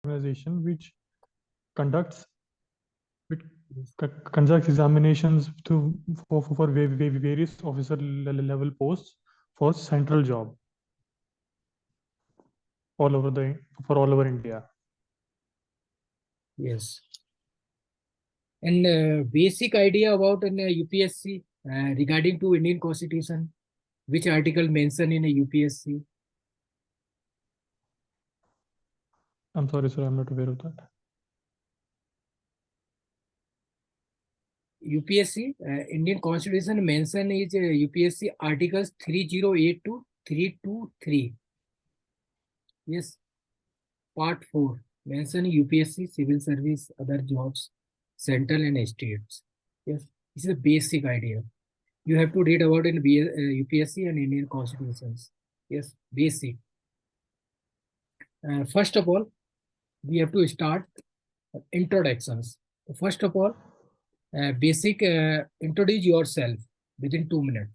organization which conducts conducts examinations for various officer level posts for central job all over the for all over India. Yes. And basic idea about an UPSC regarding to Indian Constitution, which article mentioned in a UPSC? I'm sorry, sir, I'm not aware of that. UPSC, Indian Constitution mention is UPSC articles 308 to 323. Yes, part 4 mention UPSC, civil service, other jobs, central and states. Yes, this is a basic idea. You have to read about in UPSC and Indian constitutions. Yes, basic. First of all, we have to start introductions. First of all, basic, introduce yourself within 2 minutes.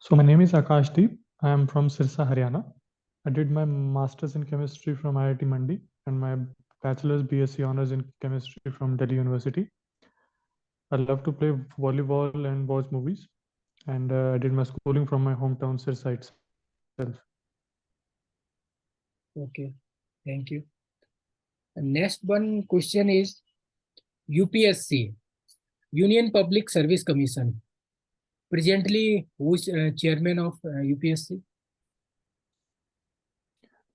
So my name is Akashdeep. I am from Sirsa, Haryana. I did my master's in chemistry from IIT-MANDI and my bachelor's BSc honors in chemistry from Delhi University. I love to play volleyball and watch movies, and I did my schooling from my hometown Sirsa itself. Okay, thank you. And next one question is UPSC, Union Public Service Commission. Presently, who is chairman of UPSC?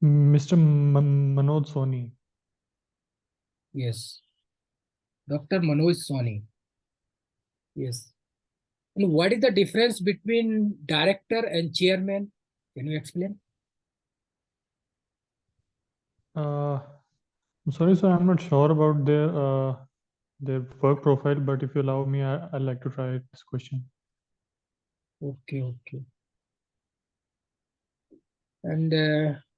Mr. Manoj Soni. Yes, Dr. Manoj Soni. Yes. And what is the difference between director and chairman? Can you explain? I'm sorry, sir, I'm not sure about their work profile, but if you allow me, I'd like to try this question. Okay. And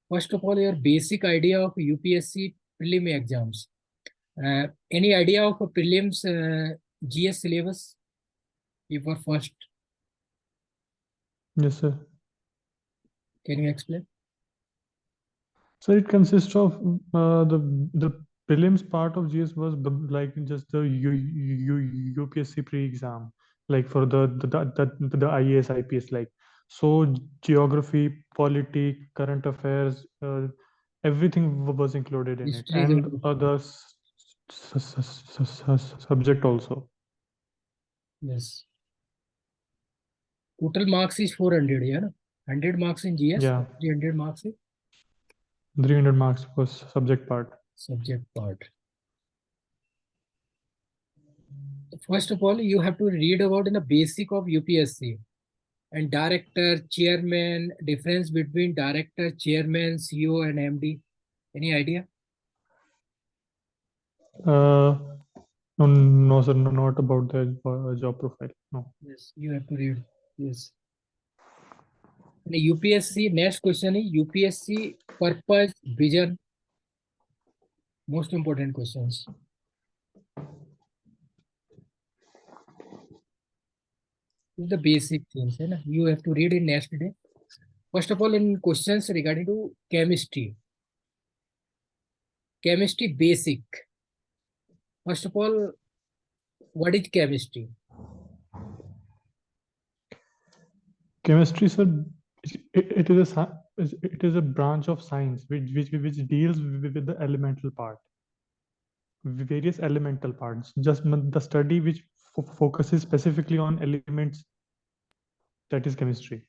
first of all, your basic idea of UPSC prelim exams. Any idea of a prelims GS syllabus? Paper first. Yes, sir. Can you explain? So it consists of the prelims part of GS was like just the UPSC pre-exam, like for the IAS, IPS, like so geography, polity, current affairs, everything was included in it, History, and geography. other subject also. Yes. Total marks is 400, yeah? 100 marks in GS, Yeah, 300 marks in 300 marks was subject part. subject part. First of all, you have to read about in the basic of UPSC and director, chairman, difference between director, chairman, CEO, and MD. Any idea? No, sir, no, not about the job profile. No. Yes, you have to read. Yes. And UPSC, next question is UPSC purpose, vision. Most important questions. This is the basic things. Hai na? You have to read it next day. First of all, in questions regarding to chemistry. Chemistry basic. First of all, what is chemistry? Chemistry, sir, it is it is a branch of science which deals with the elemental part, various elemental parts. Just the study which focuses specifically on elements. That is chemistry.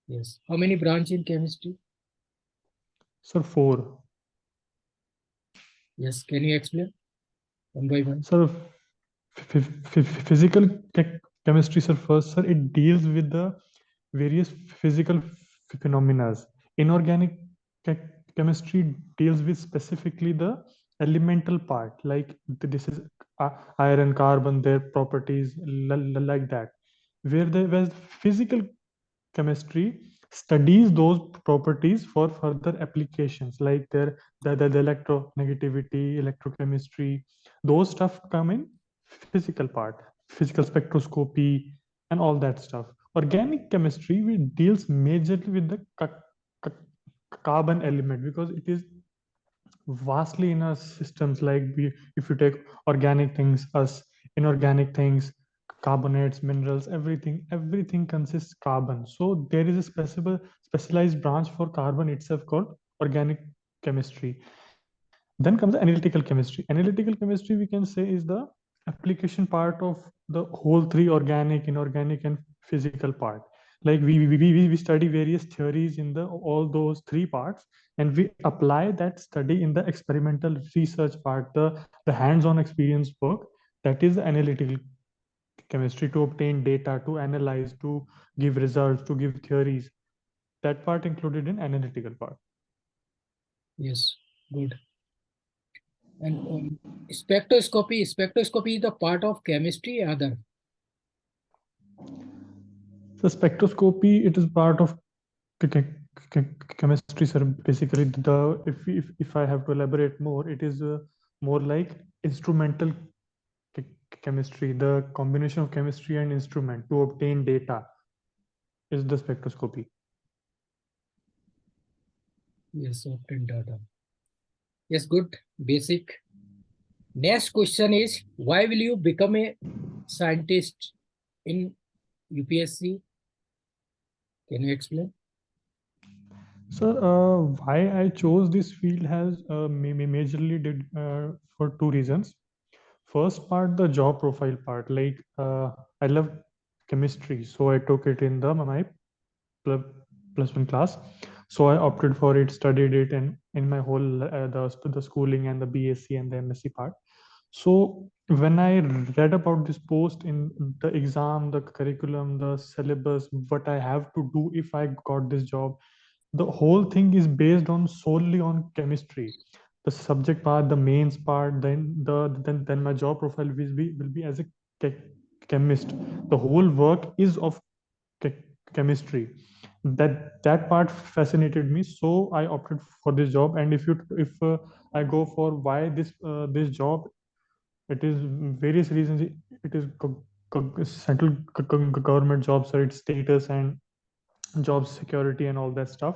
Yes. How many branch in chemistry? Sir, 4. Yes. Can you explain one by one? Sir, physical chemistry, sir, first, sir, it deals with the various physical phenomena. Inorganic chemistry deals with specifically the elemental part, like this is iron, carbon, their properties, like that. Whereas physical chemistry studies those properties for further applications, like the electronegativity, electrochemistry, those stuff come in physical part, physical spectroscopy, and all that stuff. Organic chemistry deals majorly with the carbon element, because it is vastly in our systems. Like if you take organic things, us, inorganic things, carbonates, minerals, everything consists carbon. So there is a specialized branch for carbon itself called organic chemistry. Then comes the analytical chemistry. Analytical chemistry, we can say, is the application part of the whole three: organic, inorganic, and physical part. Like we study various theories in the all those three parts, and we apply that study in the experimental research part, the hands-on experience work. That is the analytical chemistry, to obtain data, to analyze, to give results, to give theories. That part included in analytical part. Yes, good. And spectroscopy is the part of chemistry, other. So spectroscopy, it is part of chemistry, sir. Basically, if I have to elaborate more, it is more like instrumental chemistry. The combination of chemistry and instrument to obtain data is the spectroscopy. Yes, obtain data. Yes, good, basic. Next question is, why will you become a scientist in UPSC? Can you explain? Sir, why I chose this field has majorly did for two reasons. First part, the job profile part. Like I love chemistry, so I took it in the my pl- plus one class. So I opted for it, studied it, and in my whole the schooling and the BSc and the MSc part. So when I read about this post in the exam, the curriculum, the syllabus, what I have to do if I got this job, the whole thing is based on solely on chemistry. The subject part, the mains part, then my job profile will be as a chemist. The whole work is of chemistry. That part fascinated me, so I opted for this job. And if I go for why this job, it is various reasons. It is central government jobs, or its status and job security and all that stuff.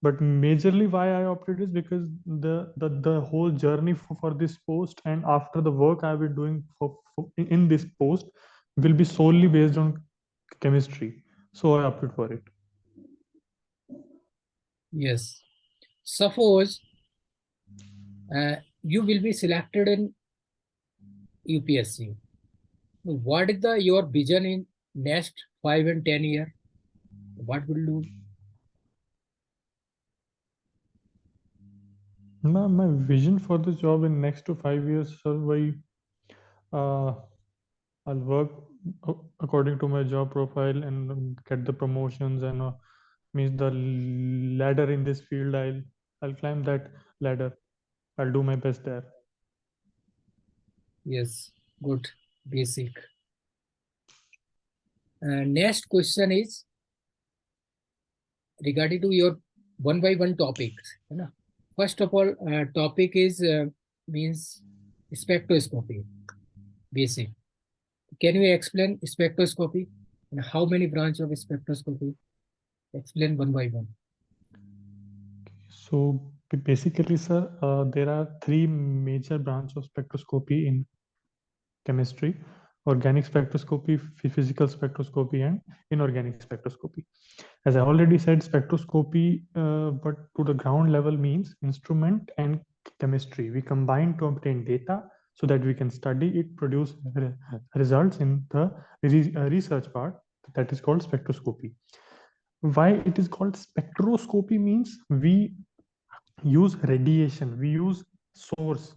But majorly why I opted is because the whole journey for this post, and after the work I've been doing in this post, will be solely based on chemistry. So I opted for it. Yes. Suppose you will be selected in UPSC. What is your vision in next 5 and 10 years? What will you do? My vision for this job in next to 5 years, sir, uh, I'll work according to my job profile and get the promotions, and means the ladder in this field. I'll climb that ladder. I'll do my best there. Yes, good, basic. Next question is regarding to your one by one topics. है ना? First of all, topic is means spectroscopy, basic. Can you explain spectroscopy and how many branch of spectroscopy? Explain one by one. So basically, sir, there are three major branches of spectroscopy in chemistry: organic spectroscopy, physical spectroscopy, and inorganic spectroscopy. As I already said, spectroscopy, but to the ground level, means instrument and chemistry. We combine to obtain data so that we can study it, produce results in the research part. That is called spectroscopy. Why it is called spectroscopy means we use radiation, we use source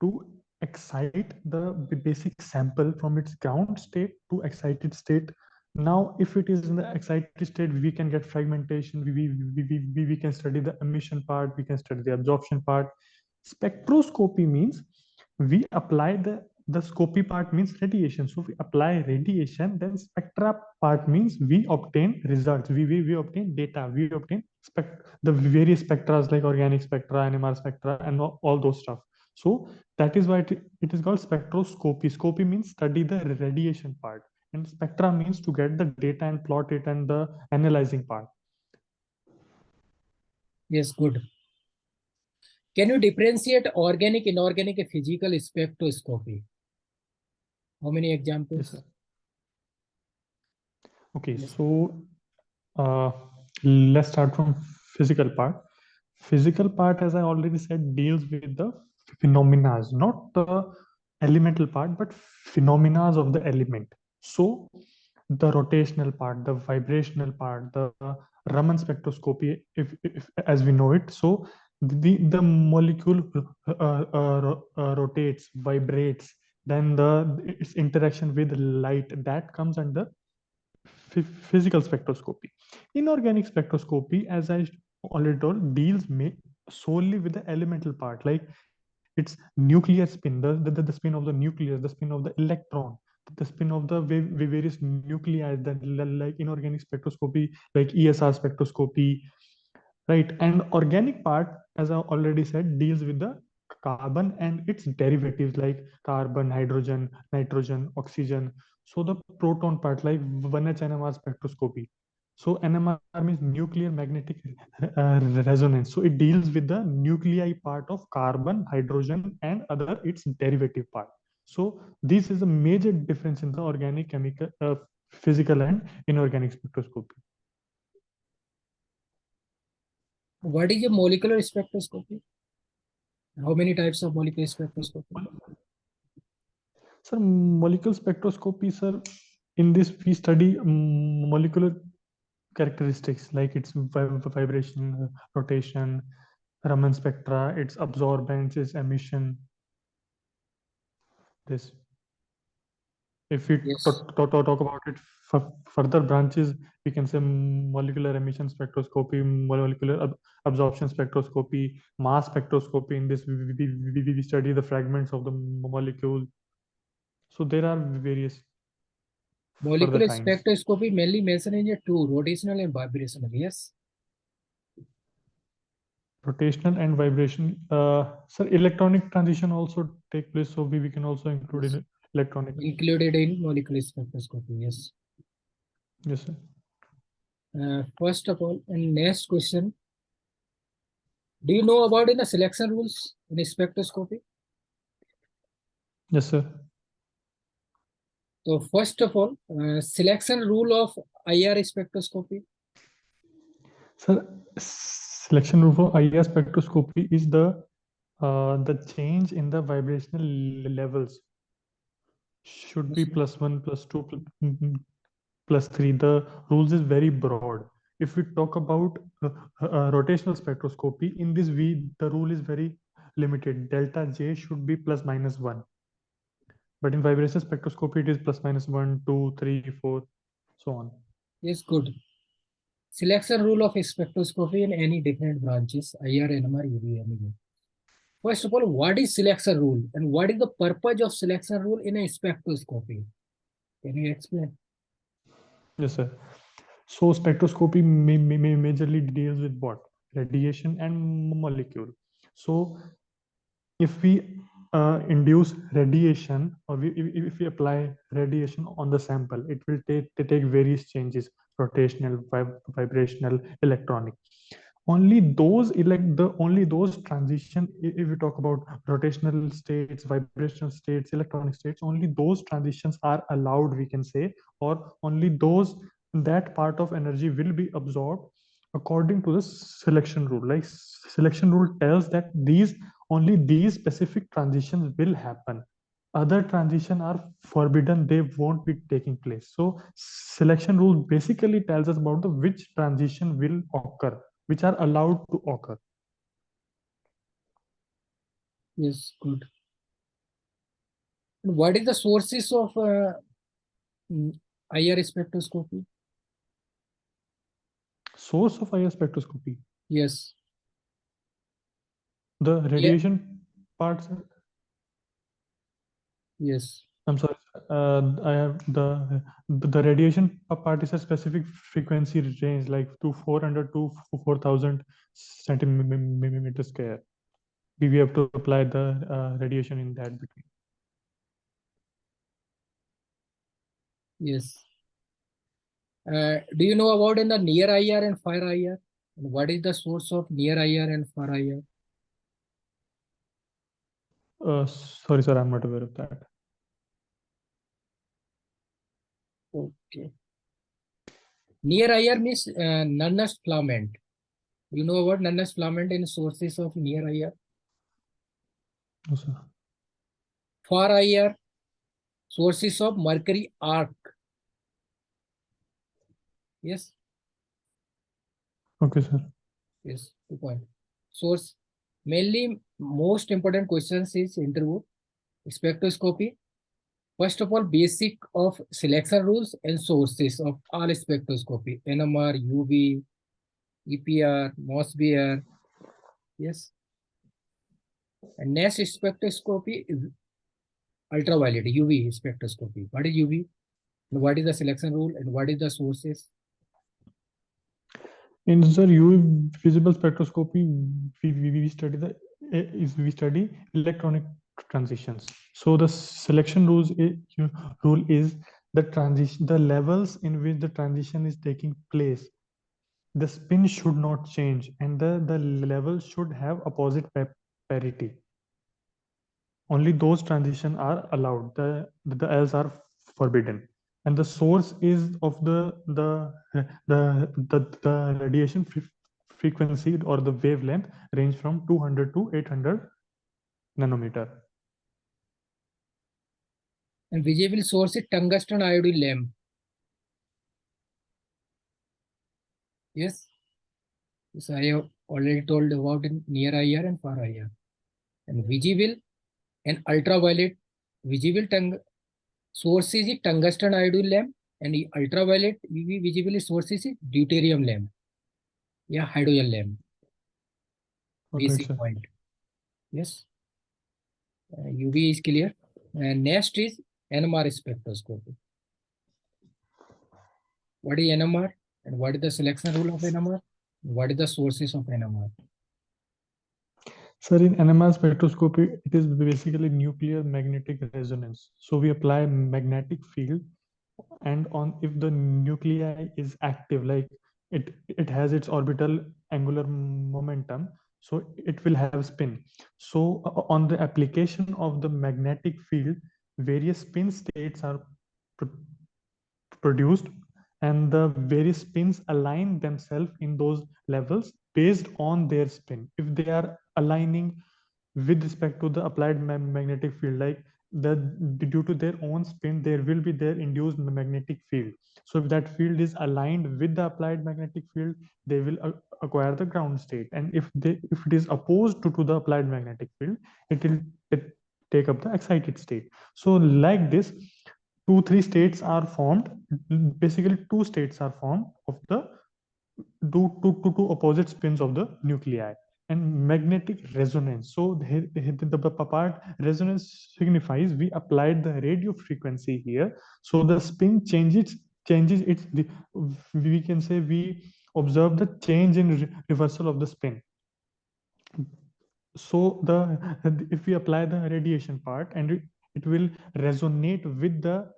to excite the basic sample from its ground state to excited state. Now if it is in the excited state, we can get fragmentation, we can study the emission part, we can study the absorption part. Spectroscopy means we apply the scopy part means radiation, so we apply radiation. Then spectra part means we obtain results, we obtain data, we obtain the various spectra like organic spectra, NMR spectra, and all those stuff. So that is why it is called spectroscopy. Scopy means study the radiation part, and spectra means to get the data and plot it and the analyzing part. Yes, good. Can you differentiate organic, inorganic, and physical spectroscopy? How many Yes, examples? sir. Okay, Yes. so uh, let's start from physical part. Physical part, as I already said, deals with the phenomena, not the elemental part, but phenomena of the element. So the rotational part, the vibrational part, the Raman spectroscopy, if as we know it. So the molecule rotates, vibrates, then its interaction with light, that comes under physical spectroscopy. Inorganic spectroscopy, as I already told, deals solely with the elemental part, like its nuclear spin, the spin of the nucleus, the spin of the electron, the spin of the various nuclei, that like inorganic spectroscopy, like ESR spectroscopy, right? And organic part, as I already said, deals with the carbon and its derivatives like carbon, hydrogen, nitrogen, oxygen. So the proton part, like 1H NMR spectroscopy. So NMR means nuclear magnetic resonance. So it deals with the nuclei part of carbon, hydrogen, and other its derivative part. So this is a major difference in the organic, chemical, physical, and inorganic spectroscopy. What is a molecular spectroscopy? How many types of molecular spectroscopy? Sir, molecular spectroscopy, sir, in this we study molecular characteristics like its vibration, rotation, Raman spectra, its absorbance, its emission. This, if we Yes. talk about it further branches, we can say molecular emission spectroscopy, molecular absorption spectroscopy, mass spectroscopy. In this, we study the fragments of the molecule. So there are various further Molecular kinds. spectroscopy mainly mentioned in the two, rotational and vibrational. Yes. Rotational and vibration. Sir, electronic transition also take place, so we can also include Yes. in electronic. Included in molecular spectroscopy. Yes. Yes, sir. First of all, and next question. Do you know about in the selection rules in spectroscopy? Yes, sir. So first of all, selection rule of IR spectroscopy. Sir, selection rule for IR spectroscopy is the change in the vibrational levels should be Yes. +1, +2, +3. The rules is very broad. If we talk about rotational spectroscopy, in this the rule is very limited. Delta J should be ±1. But in vibration spectroscopy, it is ±1, 2, 3, 4, so on. Yes, good. Selection rule of spectroscopy in any different branches, IR, NMR, UV, MEV. First of all, what is selection rule and what is the purpose of selection rule in a spectroscopy? Can you explain? Yes, sir. So spectroscopy majorly deals with what? Radiation and molecule. So if we induce radiation, or if we apply radiation on the sample, it will take various changes: rotational, vibrational, electronic. Only those only those transition, if we talk about rotational states, vibrational states, electronic states, only those transitions are allowed, we can say, or only those, that part of energy will be absorbed according to the selection rule. Like selection rule tells that only these specific transitions will happen. Other transition are forbidden, they won't be taking place. So selection rule basically tells us about the which transition will occur, which are allowed to occur. Yes, good. And what is the sources of IR spectroscopy? Source of IR spectroscopy, Yes. the Yeah. radiation parts. Yes. I'm sorry, I have the radiation part is a specific frequency range, like to 400 to 4000 centimeter square. We have to apply the radiation in that between. Yes. Do you know about in the near IR and far IR? And what is the source of near IR and far IR? Sorry, sir, I'm not aware of that. Okay. Near IR means nullness filament. You know about nullness filament in sources of near IR? No, sir. Far IR, sources of mercury arc. Yes, Okay, sir. yes, 2 point. Source, mainly most important questions is interview, spectroscopy. First of all, basic of selection rules and sources of all spectroscopy, NMR, UV, EPR, MOSBR. Yes. And next spectroscopy is ultraviolet, UV spectroscopy. What is UV? And what is the selection rule and what is the sources? In sir UV visible spectroscopy, we study we study electronic transitions. So the selection rule is the transition, the levels in which the transition is taking place. The spin should not change, and the level should have opposite parity. Only those transitions are allowed. The else are forbidden. And the source is of the radiation frequency or the wavelength range from 200 to 800 nanometer. And visible source is tungsten iodide lamp. Yes. This I have already told about in near IR and far IR. And visible and ultraviolet visible sources is tungsten iodide lamp and the ultraviolet UV visible sources is deuterium lamp. Yeah, hydrogen lamp. All right, Basic sir. point. Yes. UV is clear. And next is NMR spectroscopy. What is NMR and what is the selection rule of NMR? What is the sources of NMR? Sir, in NMR spectroscopy, it is basically nuclear magnetic resonance. So we apply magnetic field, and on if the nuclei is active, like it has its orbital angular momentum, so it will have spin. So on the application of the magnetic field, various spin states are pr- produced, and the various spins align themselves in those levels based on their spin. If they are aligning with respect to the applied magnetic field, like the due to their own spin, there will be their induced magnetic field. So if that field is aligned with the applied magnetic field, they will acquire the ground state. And if it is opposed to the applied magnetic field, it take up the excited state. So like this, three states are formed. Basically two states are formed of the two opposite spins of the nuclei. And magnetic resonance, so the part resonance signifies we applied the radio frequency here, so the spin changes its we can say we observe the change in reversal of the spin. So the if we apply the radiation part, and it will resonate with the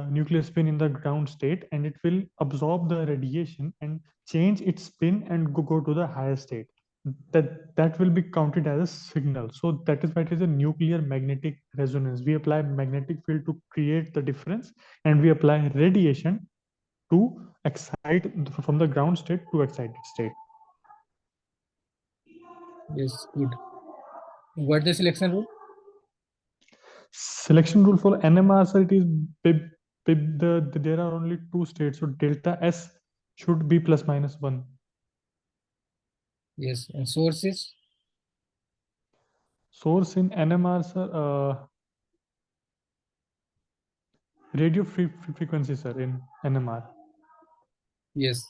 nuclear spin in the ground state, and it will absorb the radiation and change its spin and go to the higher state. That will be counted as a signal. So that is why it is a nuclear magnetic resonance. We apply magnetic field to create the difference, and we apply radiation to excite from the ground state to excited state. Yes, good. What is the selection rule? Selection rule for NMR, sir, it is there are only two states, so delta S should be plus minus 1. Yes, and sources? Source in NMR, sir, radio frequency, sir, in NMR. Yes.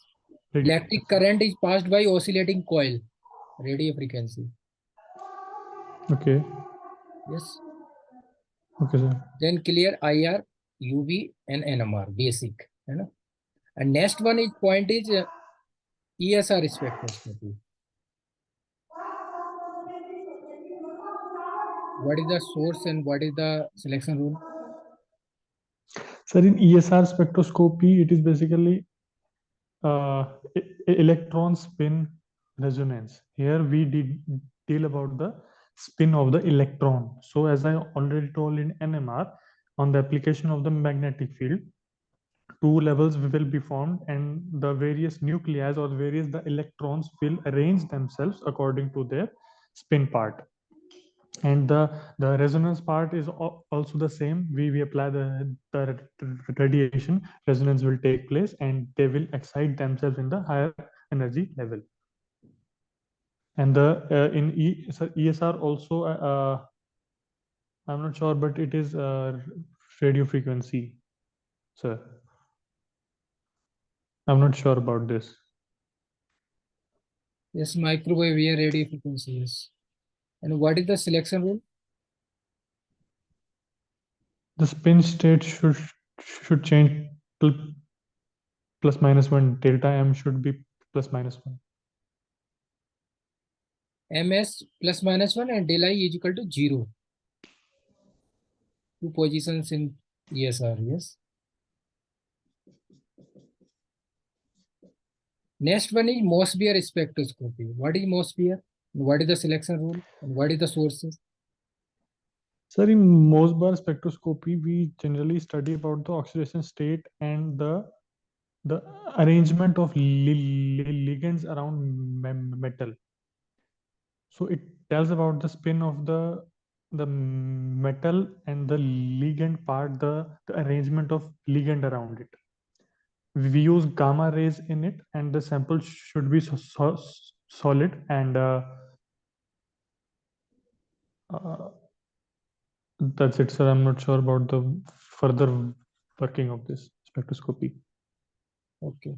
Radio Electric frequency. current is passed by oscillating coil, radio frequency. Okay. Yes. Okay, sir. Then clear IR, UV, and NMR, basic. You know? And next one is point is ESR spectroscopy. What is the source and what is the selection rule? Sir, in ESR spectroscopy, it is basically electron spin resonance. Here we did deal about the spin of the electron. So as I already told in NMR, on the application of the magnetic field, two levels will be formed, and the various nuclei or various the electrons will arrange themselves according to their spin part. And the resonance part is also the same. We apply the radiation, resonance will take place, and they will excite themselves in the higher energy level. And the in ESR also, I'm not sure, but it is radio frequency, sir. I'm not sure about this. Yes, microwave radio frequency. Yes. And what is the selection rule? The spin state should change to plus minus one. Delta M should be plus minus one. MS plus minus 1 and del I is equal to 0. Two positions in ESR. Yes. Next one is Mossbeer spectroscopy. What is Mossbeer? What is the selection rule? And what is the sources? Sir, in Mosbar spectroscopy, we generally study about the oxidation state and the arrangement of ligands around metal. So it tells about the spin of the metal and the ligand part, the arrangement of ligand around it. We use gamma rays in it, and the sample should be solid, and uh, that's it, sir. I'm not sure about the further working of this spectroscopy. Okay.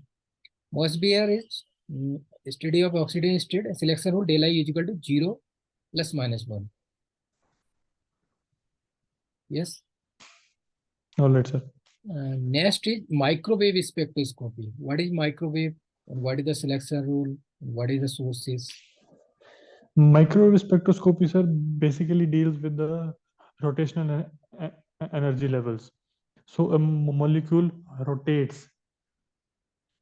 Mossbeer is study of oxidation state. Selection rule del I is equal to 0 plus minus 1. Yes. All right, sir. Next is microwave spectroscopy. What is microwave? And what is the selection rule? And what is the sources? Microwave spectroscopy, sir, basically deals with the rotational energy levels. So a molecule rotates,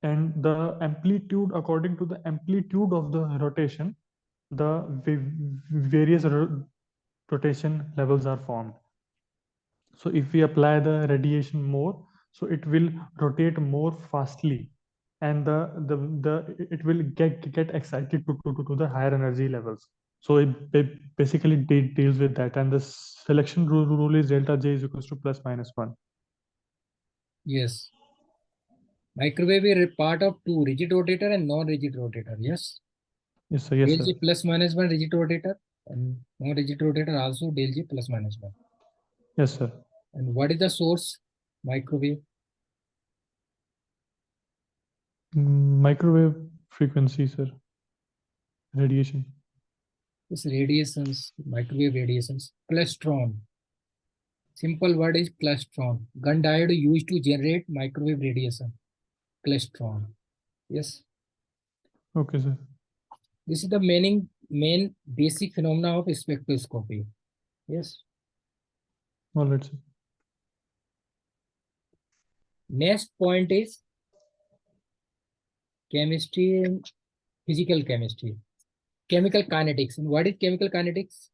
and the amplitude, according to the amplitude of the rotation, the various rotation levels are formed. So if we apply the radiation more, so it will rotate more fastly, and the it will get excited to the higher energy levels. So it basically deals with that, and the selection rule is delta J is equals to plus minus one. Yes. Microwave is part of two, rigid rotator and non-rigid rotator. Yes. Yes, sir. Yes, Del sir. G plus minus 1 rigid rotator and non-rigid rotator also del G plus minus 1. Yes, sir. And what is the source? Microwave. Microwave frequency, sir. Radiation. This radiations, microwave radiations. Klystron. Simple word is klystron. Gun diode used to generate microwave radiation. Klystron. Yes. Okay, sir. This is the main basic phenomena of spectroscopy. Yes. All right, sir. Next point is chemistry and physical chemistry. Chemical kinetics. And what is chemical kinetics?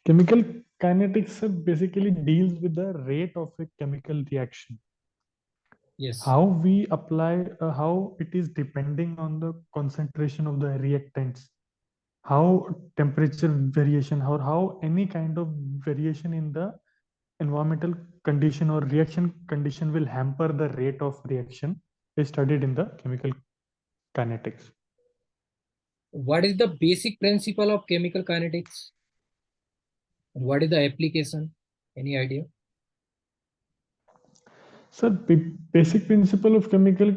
Chemical kinetics, sir, basically deals with the rate of a chemical reaction. Yes. How we apply, how it is depending on the concentration of the reactants, how temperature variation, or how any kind of variation in the environmental condition or reaction condition will hamper the rate of reaction is studied in the chemical kinetics. What is the basic principle of chemical kinetics? And what is the application? Any idea? So basic principle of chemical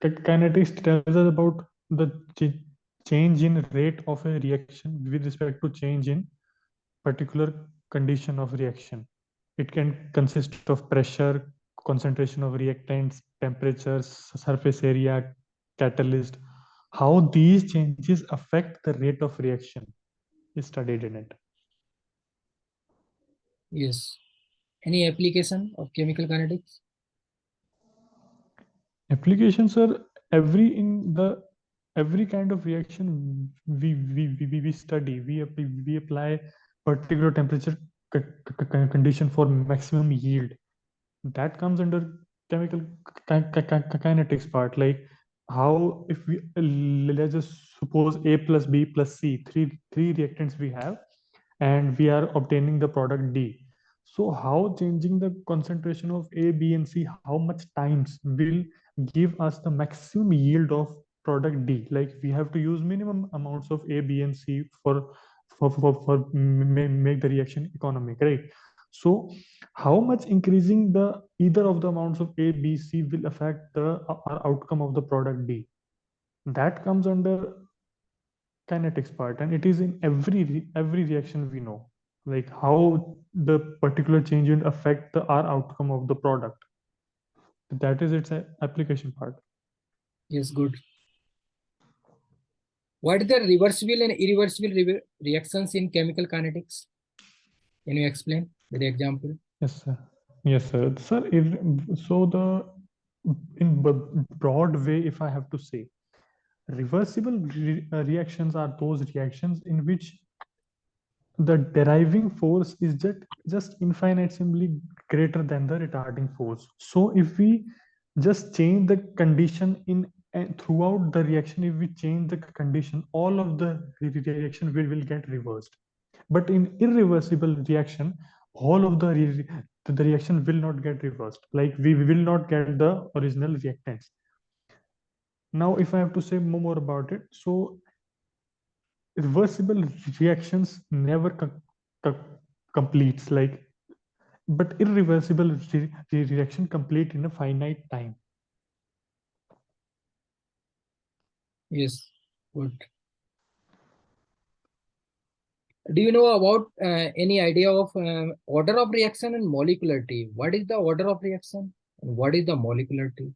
kinetics tells us about the change in rate of a reaction with respect to change in particular condition of reaction. It can consist of pressure, concentration of reactants, temperatures, surface area, catalyst. How these changes affect the rate of reaction is studied in it. Yes. Any application of chemical kinetics? Applications are every kind of reaction we study. We apply particular temperature condition for maximum yield. That comes under chemical kinetics part. Like how if we let's just suppose A plus B plus C, three reactants we have, and we are obtaining the product D. So how changing the concentration of A, B, and C, how much times will give us the maximum yield of product D? Like we have to use minimum amounts of A, B, and C for make the reaction economic, right? So how much increasing the either of the amounts of A, B, C will affect the outcome of the product D? That comes under kinetics part, and it is in every reaction we know, like how the particular change will affect the our outcome of the product. That is its application part. Yes, good. What is the reversible and irreversible reactions in chemical kinetics? Can you explain with the example? Yes sir. Yes sir. Sir, so the in broad way, if I have to say, reversible reactions are those reactions in which the deriving force is just infinitesimally greater than the retarding force. So if we just change the condition in throughout the reaction, if we change the condition, all of the reaction will get reversed. But in irreversible reaction, all of the reaction will not get reversed. Like we will not get the original reactants. Now if I have to say more about it, so reversible reactions never completes, like, but irreversible reaction complete in a finite time. Yes, good. Do you know about any idea of order of reaction and molecularity? What is the order of reaction and what is the molecularity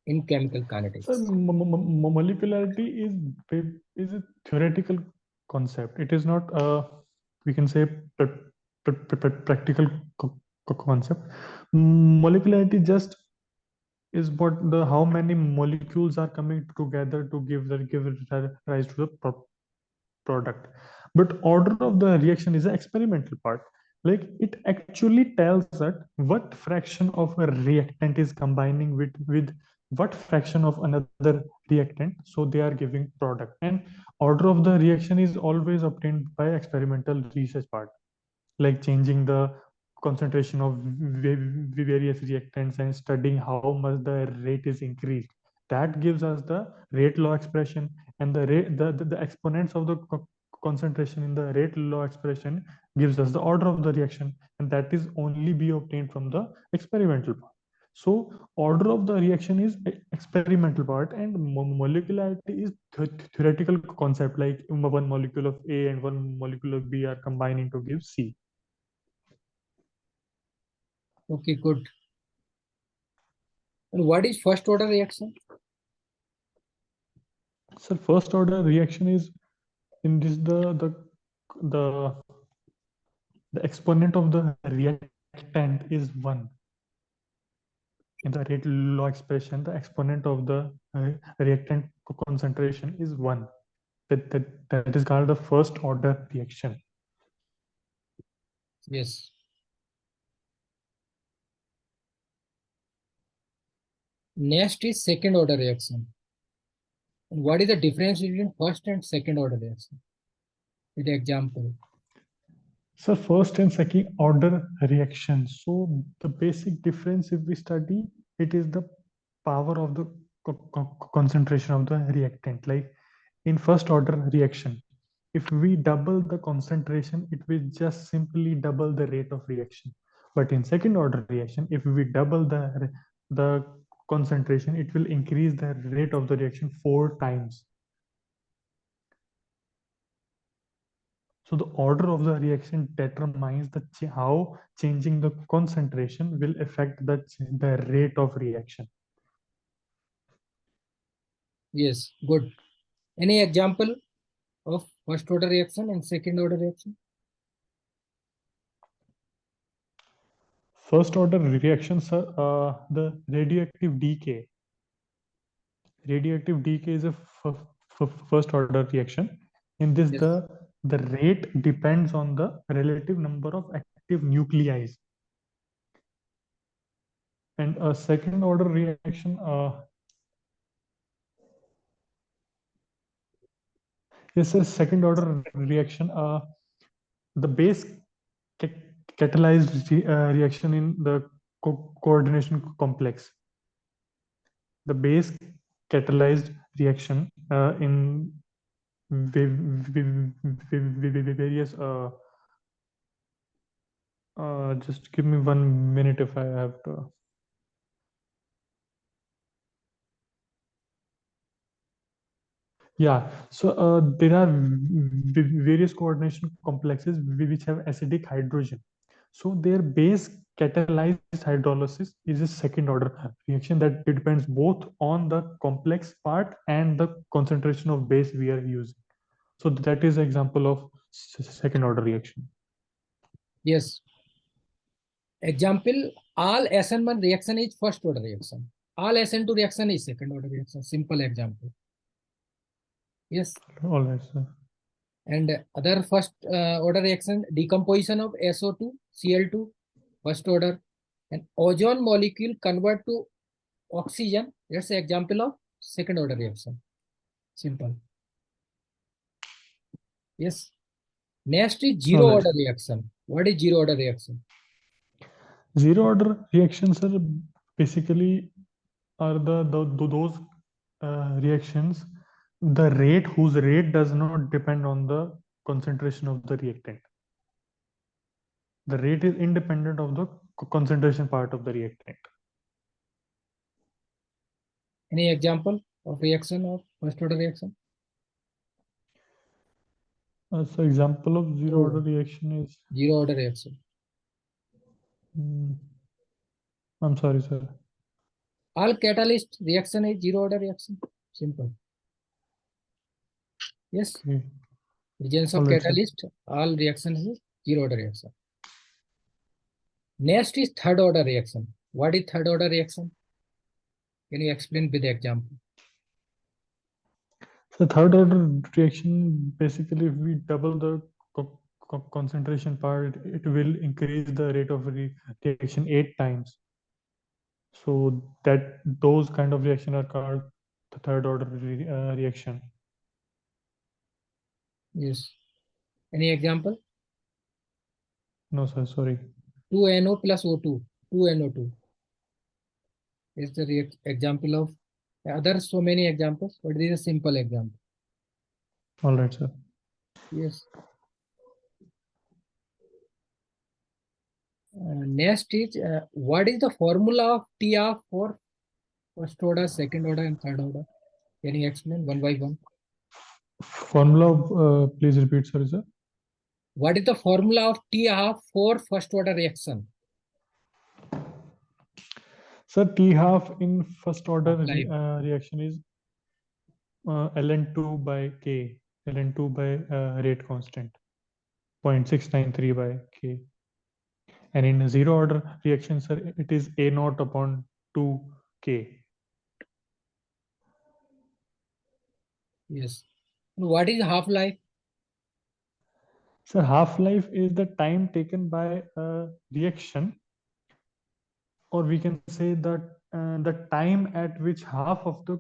in chemical So kinetics? molecularity is a theoretical concept. It is not we can say practical concept. Molecularity just is what the how many molecules are coming together to give rise to the product. But order of the reaction is an experimental part. Like it actually tells that what fraction of a reactant is combining with what fraction of another reactant, so they are giving product. And order of the reaction is always obtained by experimental research part, like changing the concentration of various reactants and studying how much the rate is increased. That gives us the rate law expression, and the rate the exponents of the concentration in the rate law expression gives us the order of the reaction, and that is only be obtained from the experimental part. So order of the reaction is experimental part, and molecularity is theoretical concept, like one molecule of A and one molecule of B are combining to give C. Okay, good. And what is first order reaction? So first order reaction is in this the the exponent of the reactant is 1. In the rate law expression, the exponent of the reactant concentration is 1. That is called the first order reaction. Yes. Next is second order reaction. And what is the difference between first and second order reaction? With the example. So first and second order reaction. So the basic difference, if we study, it is the power of the concentration of the reactant. Like in first order reaction, if we double the concentration, it will just simply double the rate of reaction. But in second order reaction, if we double the concentration, it will increase the rate of the reaction 4 times. So the order of the reaction determines how changing the concentration will affect the rate of reaction. Yes, good. Any example of first order reaction and second order reaction? First order reactions are the radioactive decay. radioactive decay is a first order reaction. In this, Yes. the rate depends on the relative number of active nuclei. And a second order reaction, yes, a second order reaction, the base ca- catalyzed reaction in the coordination complex. The base catalyzed reaction in various just give me 1 minute if I have to. Yeah, so there are various coordination complexes which have acidic hydrogen. So their base catalyzed hydrolysis is a second order reaction that depends both on the complex part and the concentration of base we are using. So that is an example of second order reaction. Yes. Example, all SN1 reaction is first order reaction. All SN2 reaction is second order reaction. Simple example. Yes. All right, sir. And other first order reaction, decomposition of SO2, Cl2, first order. And ozone molecule convert to oxygen. That's an example of second order reaction. Simple. Yes. Next is zero All right. order reaction. What is zero order reaction? Zero order reactions are basically are those reactions the rate whose rate does not depend on the concentration of the reactant. The rate is independent of the concentration part of the reactant. Any example of reaction of first order reaction? So example of zero order Oh, reaction is zero order reaction. mm, I'm sorry, sir. All catalyst reaction is zero order reaction. Simple. Yes. Okay. Regions All of right, sir. catalyst, all reactions is zero order reaction. Next is third order reaction. What is third order reaction? Can you explain with the example? So third order reaction, basically, if we double the concentration part, it will increase the rate of reaction 8 times. So that those kind of reaction are called the third order reaction. Yes. Any example? No, sir, sorry. 2NO plus O2. 2NO2 is the example of others. So many examples, but this is a simple example. All right, sir. Yes. Next is what is the formula of TR for first order, second order, and third order? Can you explain one by one? Formula, please repeat, sir. What is the formula of TR for first order reaction? Sir, T half in first order Half life. reaction is ln2 by K, ln2 by rate constant, 0.693 by K. And in a zero order reaction, sir, it is A naught upon 2K. Yes. What is half life? So half-life is the time taken by a reaction, or we can say that the time at which half of the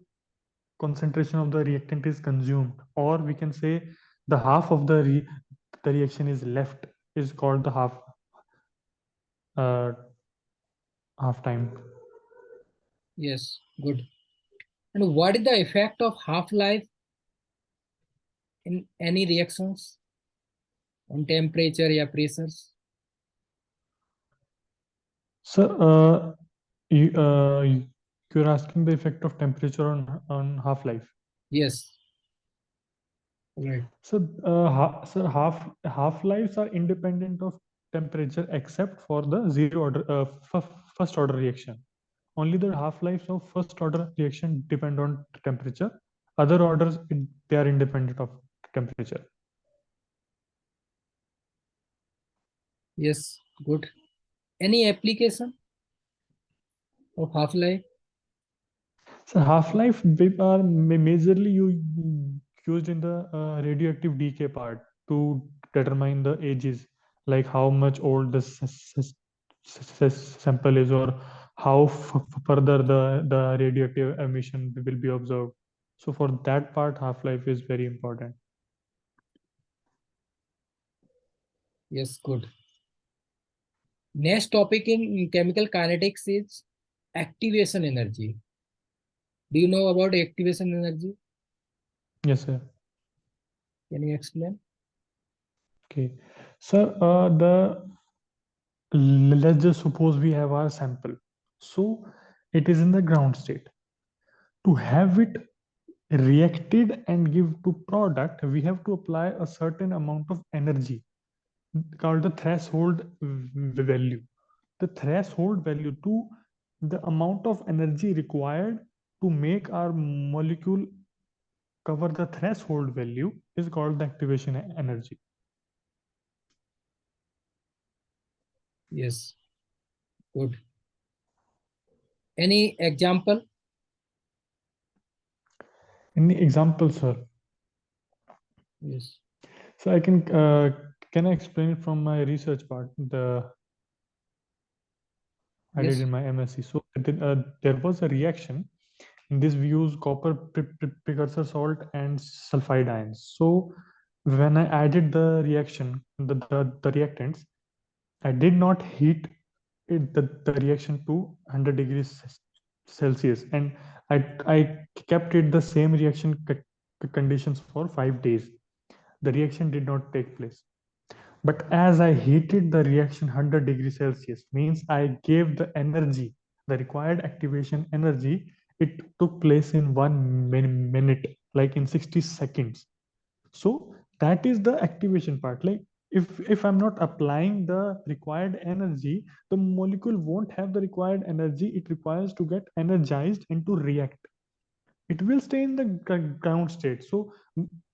concentration of the reactant is consumed, or we can say the half of the reaction is left is called the uh, half time. Yes. Good. And what is the effect of half life in any reactions on temperature or pressures? So you're asking the effect of temperature on half-life. Yes. Right. So, so half-lives are independent of temperature except for the zero order first order reaction. Only the half-lives of first order reaction depend on temperature. Other orders they are independent of temperature. Yes. Good. Any application of half life? So half-life are majorly used in the radioactive decay part to determine the ages, like how much old the sample is, or how further the radioactive emission will be observed. So for that part, half-life is very important. Yes, good. Next topic in chemical kinetics is activation energy. Do you know about activation energy? Yes, sir. Can you explain? Okay. So let's just suppose we have our sample. So it is in the ground state. To have it reacted and give to product, we have to apply a certain amount of energy called the threshold value. The threshold value to the amount of energy required to make our molecule cover the threshold value is called the activation energy. Yes, good. Any example? Any example, sir? Yes. So can I explain it from my research part? I did Yes. in my MSc. So there was a reaction. In this, we use copper precursor salt and sulfide ions. So when I added the reaction, the reactants, I did not heat the reaction to 100 degrees Celsius, and I kept it the same reaction conditions for 5 days. The reaction did not take place. But as I heated the reaction 100 degrees Celsius, means I gave the energy, the required activation energy, it took place in 1 minute, like in 60 seconds. So that is the activation part. Like if I'm not applying the required energy, the molecule won't have the required energy it requires to get energized and to react. It will stay in the ground state. So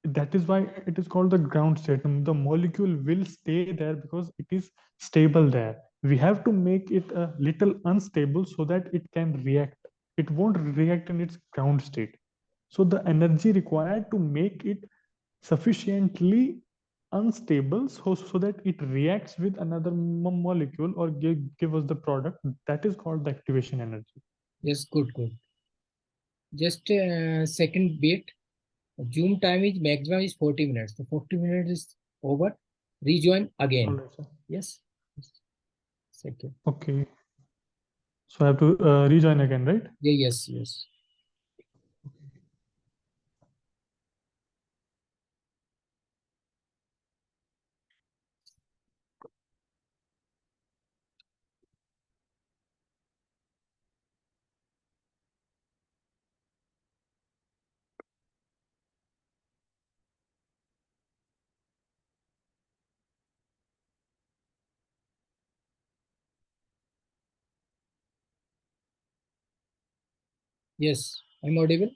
that is why it is called the ground state. The molecule will stay there because it is stable there. We have to make it a little unstable so that it can react. It won't react in its ground state. So the energy required to make it sufficiently unstable so that it reacts with another molecule or give us the product, that is called the activation energy. Yes, good, good. Just second bit. Zoom time is maximum is 40 minutes. So 40 minutes is over. Rejoin All again. right, sir. Yes. Second. Okay. So I have to rejoin again, right? Yeah, yes, yes. Yes. I'm audible.